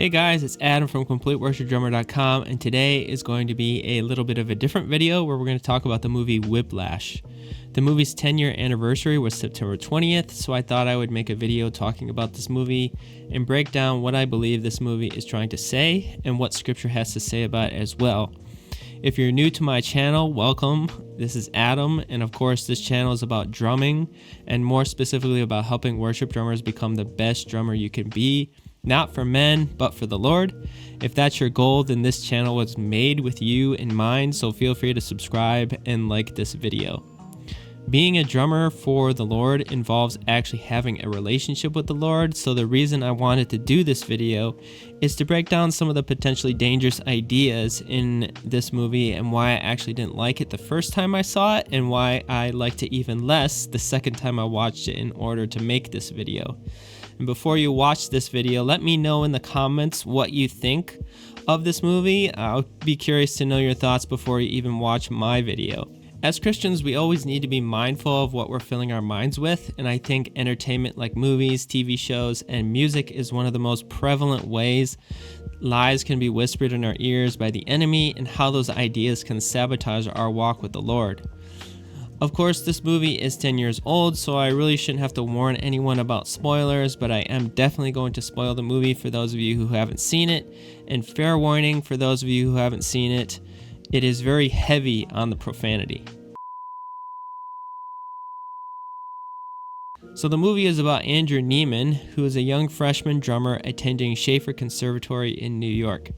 Hey guys, it's Adam from CompleteWorshipDrummer.com, and today is going to be a little bit of a different video where we're going to talk about the movie Whiplash. The movie's 10-year anniversary was September 20th, so I thought I would make a video talking about this movie and break down what I believe this movie is trying to say and what scripture has to say about it as well. If you're new to my channel, welcome. This is Adam, and of course this channel is about drumming, and more specifically about helping worship drummers become the best drummer you can be. Not for men, but for the Lord. If that's your goal, then this channel was made with you in mind, so feel free to subscribe and like this video. Being a drummer for the Lord involves actually having a relationship with the Lord, so the reason I wanted to do this video is to break down some of the potentially dangerous ideas in this movie and why I actually didn't like it the first time I saw it and why I liked it even less the second time I watched it in order to make this video. And before you watch this video, let me know in the comments what you think of this movie. I'll be curious to know your thoughts before you even watch my video. As Christians, we always need to be mindful of what we're filling our minds with, and I think entertainment like movies, TV shows, and music is one of the most prevalent ways lies can be whispered in our ears by the enemy and how those ideas can sabotage our walk with the Lord. Of course, this movie is 10 years old, so I really shouldn't have to warn anyone about spoilers, but I am definitely going to spoil the movie for those of you who haven't seen it. And fair warning for those of you who haven't seen it, it is very heavy on the profanity. So the movie is about Andrew Neiman, who is a young freshman drummer attending Schaefer Conservatory in New York.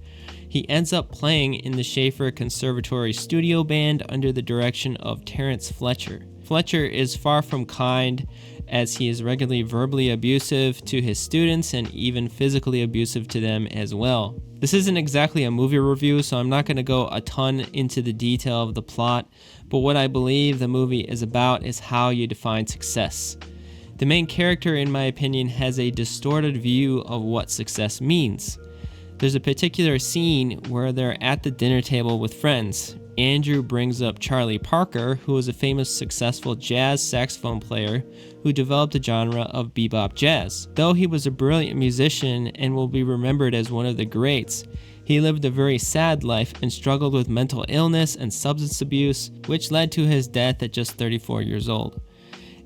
He ends up playing in the Schaefer Conservatory studio band under the direction of Terrence Fletcher. Fletcher is far from kind, as he is regularly verbally abusive to his students and even physically abusive to them as well. This isn't exactly a movie review, so I'm not going to go a ton into the detail of the plot, but what I believe the movie is about is how you define success. The main character, in my opinion, has a distorted view of what success means. There's a particular scene where they're at the dinner table with friends. Andrew brings up Charlie Parker, who is a famous successful jazz saxophone player who developed a genre of bebop jazz. Though he was a brilliant musician and will be remembered as one of the greats, he lived a very sad life and struggled with mental illness and substance abuse, which led to his death at just 34 years old.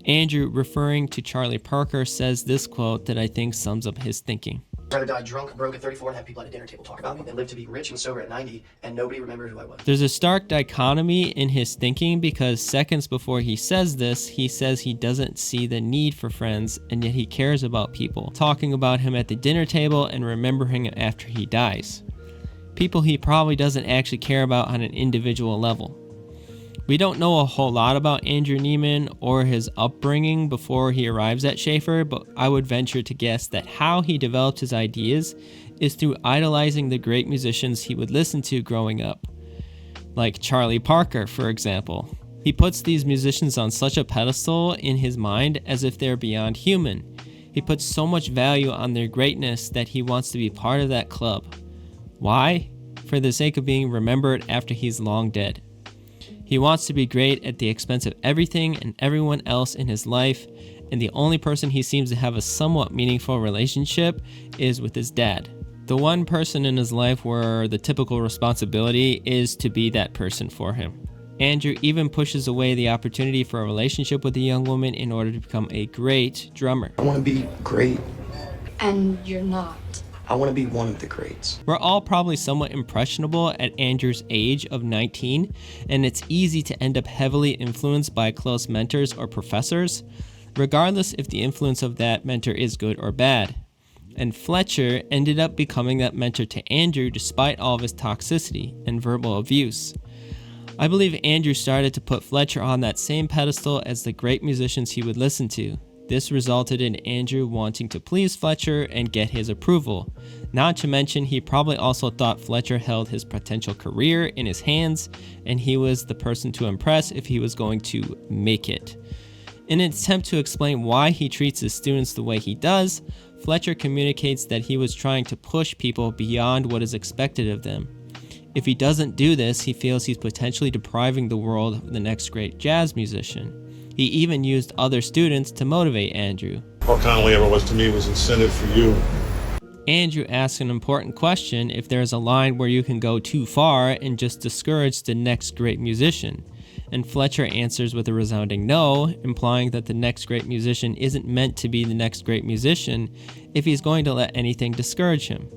Andrew, referring to Charlie Parker, says this quote that I think sums up his thinking. I'd rather die drunk, broke at 34 and have people at a dinner table talk about me than live to be rich and sober at 90 and nobody remembered who I was. There's a stark dichotomy in his thinking because seconds before he says this, he says he doesn't see the need for friends, and yet he cares about people, talking about him at the dinner table and remembering him after he dies. People he probably doesn't actually care about on an individual level. We don't know a whole lot about Andrew Neiman or his upbringing before he arrives at Schaefer, but I would venture to guess that how he developed his ideas is through idolizing the great musicians he would listen to growing up. Like Charlie Parker, for example. He puts these musicians on such a pedestal in his mind as if they're beyond human. He puts so much value on their greatness that he wants to be part of that club. Why? For the sake of being remembered after he's long dead. He wants to be great at the expense of everything and everyone else in his life, and the only person he seems to have a somewhat meaningful relationship is with his dad. The one person in his life where the typical responsibility is to be that person for him. Andrew even pushes away the opportunity for a relationship with a young woman in order to become a great drummer. I want to be great. And you're not. I want to be one of the greats. We're all probably somewhat impressionable at Andrew's age of 19, and it's easy to end up heavily influenced by close mentors or professors, regardless if the influence of that mentor is good or bad. And Fletcher ended up becoming that mentor to Andrew despite all of his toxicity and verbal abuse. I believe Andrew started to put Fletcher on that same pedestal as the great musicians he would listen to. This resulted in Andrew wanting to please Fletcher and get his approval. Not to mention, he probably also thought Fletcher held his potential career in his hands, and he was the person to impress if he was going to make it. In an attempt to explain why he treats his students the way he does, Fletcher communicates that he was trying to push people beyond what is expected of them. If he doesn't do this, he feels he's potentially depriving the world of the next great jazz musician. He even used other students to motivate Andrew. All Connolly ever was to me was incentive for you. Andrew asks an important question if there is a line where you can go too far and just discourage the next great musician. And Fletcher answers with a resounding no, implying that the next great musician isn't meant to be the next great musician if he's going to let anything discourage him.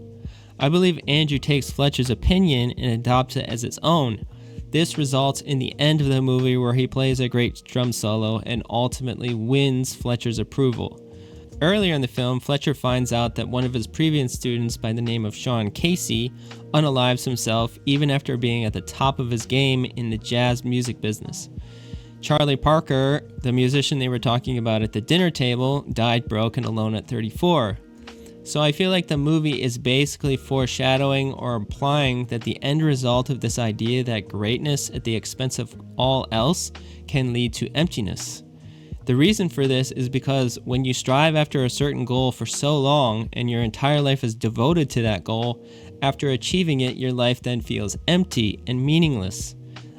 I believe Andrew takes Fletcher's opinion and adopts it as its own. This results in the end of the movie where he plays a great drum solo and ultimately wins Fletcher's approval. Earlier in the film, Fletcher finds out that one of his previous students by the name of Sean Casey unalives himself even after being at the top of his game in the jazz music business. Charlie Parker, the musician they were talking about at the dinner table, died broke and alone at 34. So I feel like the movie is basically foreshadowing or implying that the end result of this idea that greatness at the expense of all else can lead to emptiness. The reason for this is because when you strive after a certain goal for so long and your entire life is devoted to that goal, after achieving it, your life then feels empty and meaningless.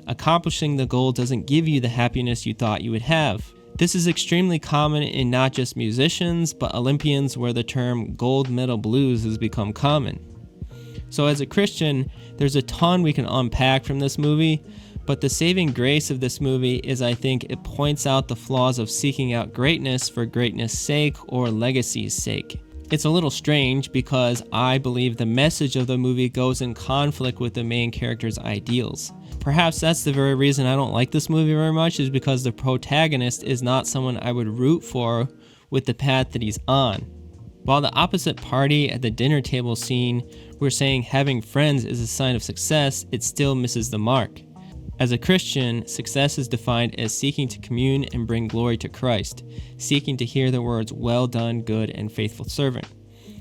Accomplishing the goal doesn't give you the happiness you thought you would have. This is extremely common in not just musicians, but Olympians where the term gold medal blues has become common. So as a Christian, there's a ton we can unpack from this movie, but the saving grace of this movie is I think it points out the flaws of seeking out greatness for greatness' sake or legacy's sake. It's a little strange because I believe the message of the movie goes in conflict with the main character's ideals. Perhaps that's the very reason I don't like this movie very much, is because the protagonist is not someone I would root for with the path that he's on. While the opposite party at the dinner table scene were saying having friends is a sign of success, it still misses the mark. As a Christian, success is defined as seeking to commune and bring glory to Christ, seeking to hear the words, "Well done, good and faithful servant."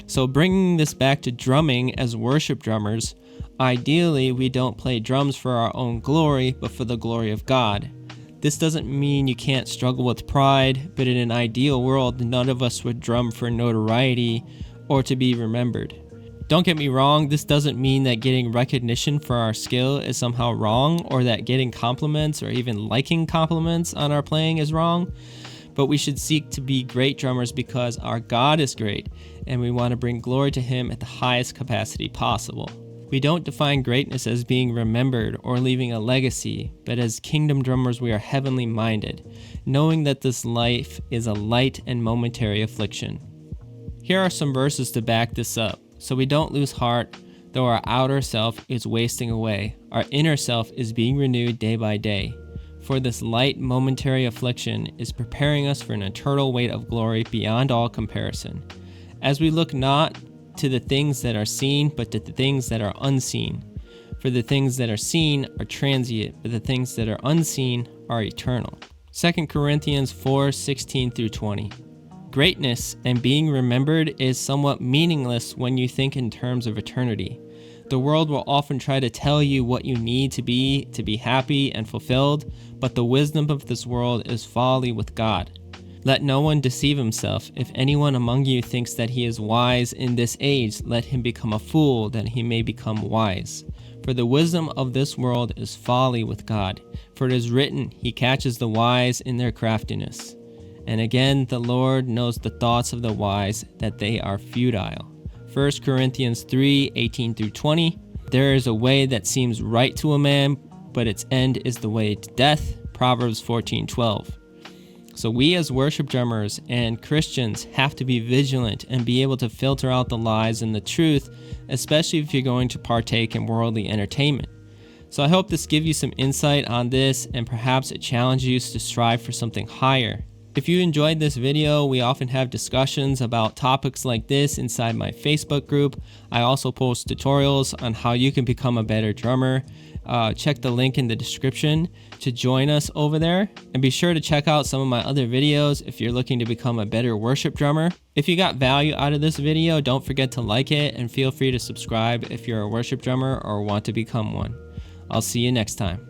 So bringing this back to drumming as worship drummers, ideally we don't play drums for our own glory, but for the glory of God. This doesn't mean you can't struggle with pride, but in an ideal world, none of us would drum for notoriety or to be remembered. Don't get me wrong, this doesn't mean that getting recognition for our skill is somehow wrong, or that getting compliments or even liking compliments on our playing is wrong, but we should seek to be great drummers because our God is great, and we want to bring glory to Him at the highest capacity possible. We don't define greatness as being remembered or leaving a legacy, but as kingdom drummers we are heavenly minded, knowing that this life is a light and momentary affliction. Here are some verses to back this up. So we don't lose heart, though our outer self is wasting away. Our inner self is being renewed day by day. For this light momentary affliction is preparing us for an eternal weight of glory beyond all comparison. As we look not to the things that are seen, but to the things that are unseen. For the things that are seen are transient, but the things that are unseen are eternal. 2 Corinthians 4:16-20. Greatness and being remembered is somewhat meaningless when you think in terms of eternity. The world will often try to tell you what you need to be happy and fulfilled, but the wisdom of this world is folly with God. Let no one deceive himself. If anyone among you thinks that he is wise in this age, let him become a fool, that he may become wise. For the wisdom of this world is folly with God. For it is written, He catches the wise in their craftiness. And again, the Lord knows the thoughts of the wise, that they are futile. 1 Corinthians 3:18-20. There is a way that seems right to a man, but its end is the way to death. Proverbs 14:12. So we as worship drummers and Christians have to be vigilant and be able to filter out the lies and the truth, especially if you're going to partake in worldly entertainment. So I hope this gives you some insight on this, and perhaps it challenges you to strive for something higher. If you enjoyed this video, we often have discussions about topics like this inside my Facebook group. I also post tutorials on how you can become a better drummer. Check the link in the description to join us over there. And be sure to check out some of my other videos if you're looking to become a better worship drummer. If you got value out of this video, don't forget to like it, and feel free to subscribe if you're a worship drummer or want to become one. I'll see you next time.